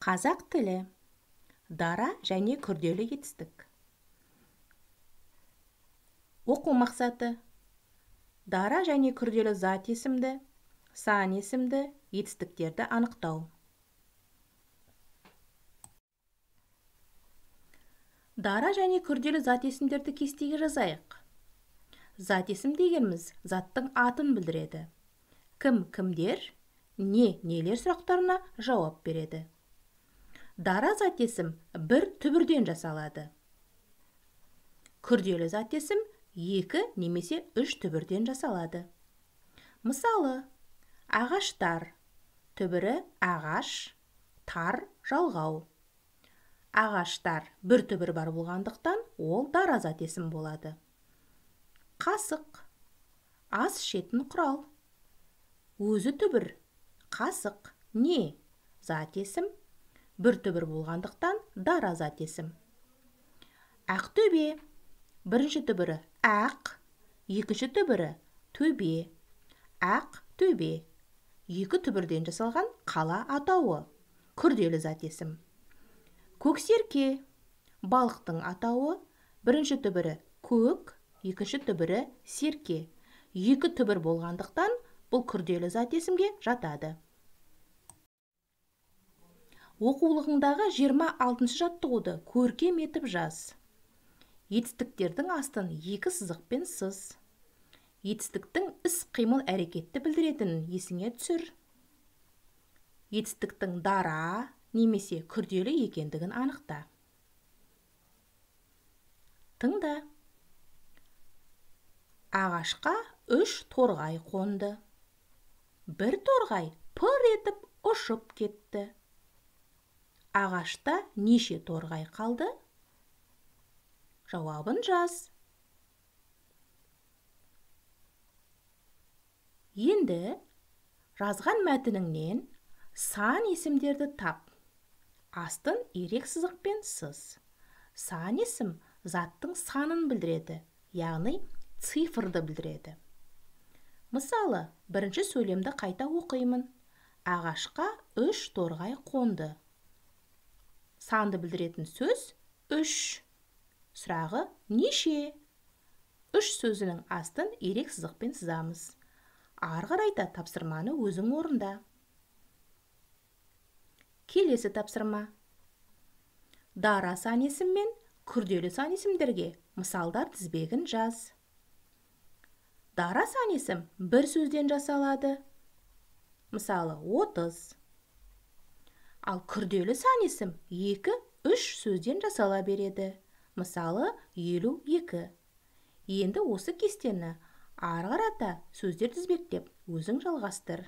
Қазақ тілі. Дара және күрделі етістік. Оқу мақсаты. Дара және күрделі зат есімді, сан есімді етістіктерді анықтау. Дара және күрделі зат есімдерді кестеге жазайық. Зат есім дегеніміз заттың атын білдіреді. Кім, кімдер, не, нелер сұрақтарына жауап береді. Дара зат есім бір түбірден жасалады. Күрделі зат есім 2 немесе 3 түбірден жасалады. Мысалы, ағаштар, түбірі ағаш, тар, жалғау. Ағаштар бір түбір бар болғандықтан, ол дара зат есім болады. Қасық, ас ішетін құрал. Өзі түбір, қасық, не, зат есім, бір түбір болғандықтан дара зат есім. Ақтөбе, бірінші түбірі ақ, екінші түбірі төбе. Ақ, төбе. 2 түбірден жасалған қала атауы, күрделі зат есім. Көксерке, балықтың атауы, бірінші түбірі көк, екінші түбірі серке. 2 түбір болғандықтан бұл күрделі зат есімге жатады. Оқулығыңдағы 26-шы жаттығуды көркем етіп жаз. Етістіктердің астын 2 сызықпен сыз. Етістіктің іс-қимыл әрекетті білдіретінін есіңе түсір. Етістіктің дара немесе күрделі екендігін анықта. Тыңда. Ағашқа 3 торғай қонды. Бір торғай пыр етіп ұшып кетті. Ағашта неше торғай қалды? Жауабын жаз. Енді жазған мәтініңнен сан есімдерді тап. Астын ирек сызықпен сыз. Сан есім заттың санын білдіреді, яғни цифрды білдіреді. Мысалы, бірінші сөйлемді қайта оқимын. Ағашқа 3 торғай қонды. Санды білдіретін сөз 3. Сұрағы неше? 3 сөзінің астын ирек сызықпен сызамыз. Ары қарайда тапсырманы өзің орында. Келесі тапсырма. Дара сан есім мен күрделі сан есімдерге мысалдар тізбегін жаз. Дара сан есім бір сөзден жасалады. Мысалы, 30. Ал күрделі сан есім 2-3 сөзден жасала береді. Мысалы, 52. Енді осы кестені ары қарата сөздер тізбектеп өзің жалғастыр.